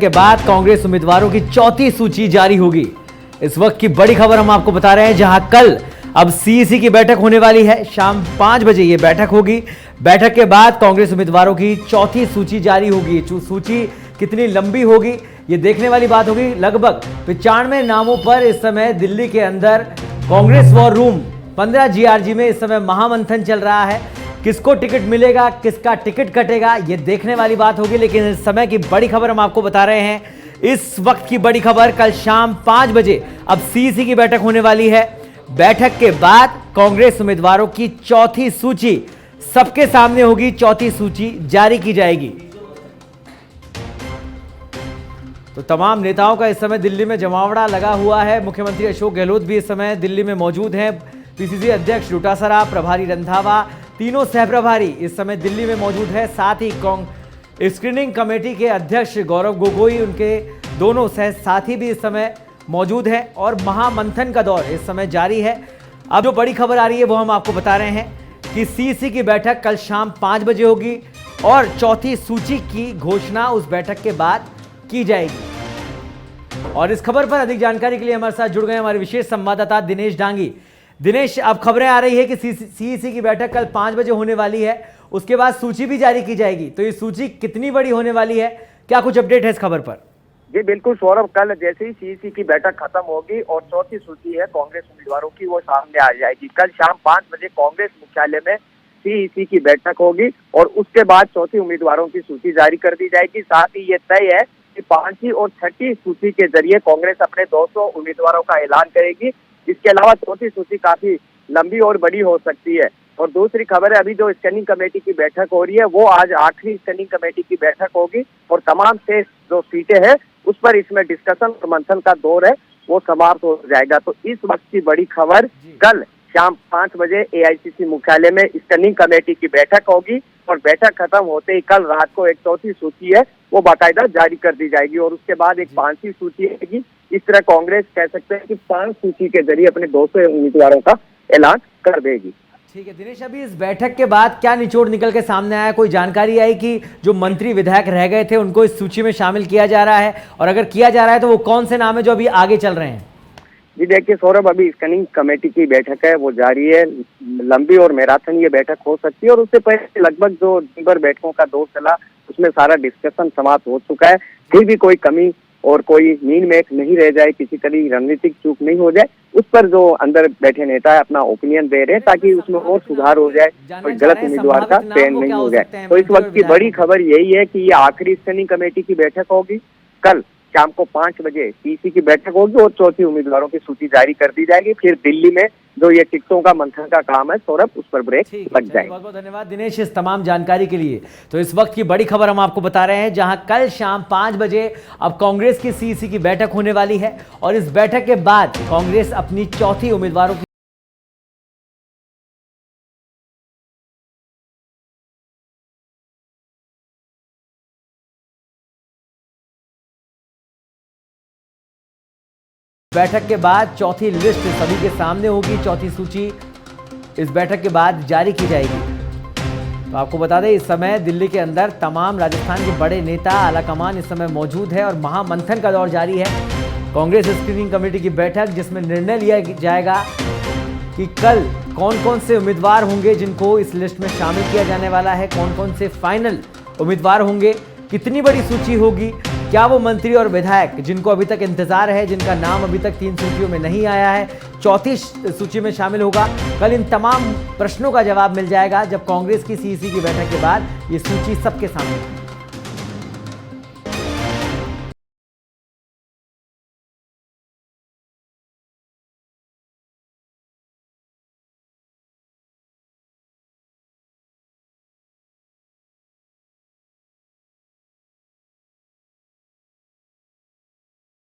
के बाद कांग्रेस उम्मीदवारों की चौथी सूची जारी होगी। इस वक्त की बड़ी खबर हम आपको बता रहे हैं, जहां कल अब सीईसी की बैठक होने वाली है। शाम 5 बजे ये बैठक होगी। बैठक के बाद कांग्रेस उम्मीदवारों की चौथी सूची जारी होगी। सूची कितनी लंबी होगी ये देखने वाली बात होगी। लगभग 95 नामों पर इस समय दिल्ली के अंदर कांग्रेस वॉर रूम 15 GRG में इस समय महामंथन चल रहा है। किसको टिकट मिलेगा, किसका टिकट कटेगा, ये देखने वाली बात होगी। लेकिन इस समय की बड़ी खबर हम आपको बता रहे हैं। इस वक्त की बड़ी खबर, कल शाम 5 बजे अब सीईसी की बैठक होने वाली है। बैठक के बाद कांग्रेस उम्मीदवारों की चौथी सूची सबके सामने होगी। चौथी सूची जारी की जाएगी। तो तमाम नेताओं का इस समय दिल्ली में जमावड़ा लगा हुआ है। मुख्यमंत्री अशोक गहलोत भी इस समय दिल्ली में मौजूद हैं। पीसीसी अध्यक्ष डोटासरा, प्रभारी रंधावा, तीनों सहप्रभारी इस समय दिल्ली में मौजूद है। साथ ही स्क्रीनिंग कमेटी के अध्यक्ष गौरव गोगोई, उनके दोनों साथी भी इस समय मौजूद हैं और महामंथन का दौर इस समय जारी है। अब जो बड़ी खबर आ रही है वो हम आपको बता रहे हैं कि सीईसी की बैठक कल शाम 5 बजे होगी और चौथी सूची की घोषणा उस बैठक के बाद की जाएगी। और इस खबर पर अधिक जानकारी के लिए हमारे साथ जुड़ गए हमारे विशेष संवाददाता दिनेश डांगी। दिनेश, अब खबरें आ रही है कि सीईसी की बैठक कल 5 बजे होने वाली है, उसके बाद सूची भी जारी की जाएगी। तो ये सूची कितनी बड़ी होने वाली है, क्या कुछ अपडेट है इस खबर पर? जी बिल्कुल सौरभ, कल जैसे ही सीईसी की बैठक खत्म होगी और चौथी सूची है कांग्रेस उम्मीदवारों की, वो सामने आ जाएगी। कल शाम 5 बजे कांग्रेस मुख्यालय में सीईसी की बैठक होगी और उसके बाद चौथी उम्मीदवारों की सूची जारी कर दी जाएगी। साथ ही ये तय है कि 5वीं और 6ठी सूची के जरिए कांग्रेस अपने 200 उम्मीदवारों का ऐलान करेगी। इसके अलावा चौथी सूची काफी लंबी और बड़ी हो सकती है। और दूसरी खबर है, अभी जो स्कैनिंग कमेटी की बैठक हो रही है वो आज आखिरी स्कैनिंग कमेटी की बैठक होगी और तमाम शेष जो सीटें हैं उस पर इसमें डिस्कशन और मंथन का दौर है वो समाप्त हो जाएगा। तो इस वक्त की बड़ी खबर, कल शाम 5 बजे एआईसीसी मुख्यालय में स्कैनिंग कमेटी की बैठक होगी और बैठक खत्म होते ही कल रात को एक चौथी सूची है वो बाकायदा जारी कर दी जाएगी और उसके बाद एक 5वीं सूची आएगी। इस तरह कांग्रेस कह सकते हैं कि 5 सूची के जरिए अपने 200 उम्मीदवारों का ऐलान कर देगी। ठीक है दिनेश, अभी इस बैठक के बाद क्या निचोड़ निकल के सामने आया? कोई जानकारी आई कि जो मंत्री विधायक रह गए थे उनको इस सूची में शामिल किया जा रहा है, और अगर किया जा रहा है तो वो कौन से नाम है जो अभी आगे चल रहे हैं? जी देखिए सौरभ, अभी स्कैनिंग कमेटी की बैठक है वो जारी है। लंबी और मैराथन ये बैठक हो सकती है और उससे पहले लगभग जो दिन भर बैठकों का दौर चला उसमें सारा डिस्कशन समाप्त हो चुका है। फिर भी कोई कमी और कोई नींद में नहीं रह जाए, किसी तरह रणनीतिक चूक नहीं हो जाए, उस पर जो अंदर बैठे नेता है अपना ओपिनियन दे रहे हैं ताकि उसमें और सुधार हो जाए, कोई गलत उम्मीदवार का चयन नहीं हो जाए। तो इस वक्त की बड़ी खबर यही है कि ये आखिरी स्कैनिंग कमेटी की बैठक होगी। कल शाम को 5 बजे सीईसी की बैठक होगी और चौथी उम्मीदवारों की सूची जारी कर दी जाएगी। फिर दिल्ली में जो ये टिकटों का मंथन का काम है सौरभ, उस पर ब्रेक लग जाएगा। बहुत बहुत धन्यवाद दिनेश इस तमाम जानकारी के लिए। तो इस वक्त की बड़ी खबर हम आपको बता रहे हैं, जहां कल शाम 5 बजे अब कांग्रेस की सीईसी की बैठक होने वाली है और इस बैठक के बाद कांग्रेस अपनी चौथी उम्मीदवारों की बैठक के बाद चौथी लिस्ट सभी के सामने होगी। चौथी सूची इस बैठक के बाद जारी की जाएगी। तो आपको बता दें, इस समय दिल्ली के अंदर तमाम राजस्थान के बड़े नेता, आलाकमान इस समय मौजूद है और महामंथन का दौर जारी है। कांग्रेस स्क्रीनिंग कमेटी की बैठक जिसमें निर्णय लिया जाएगा कि कल कौन कौन से उम्मीदवार होंगे जिनको इस लिस्ट में शामिल किया जाने वाला है, कौन कौन से फाइनल उम्मीदवार होंगे, कितनी बड़ी सूची होगी, क्या वो मंत्री और विधायक जिनको अभी तक इंतजार है, जिनका नाम अभी तक 3 सूचियों में नहीं आया है, चौथी सूची में शामिल होगा। कल इन तमाम प्रश्नों का जवाब मिल जाएगा जब कांग्रेस की सीईसी की बैठक के बाद ये सूची सबके सामने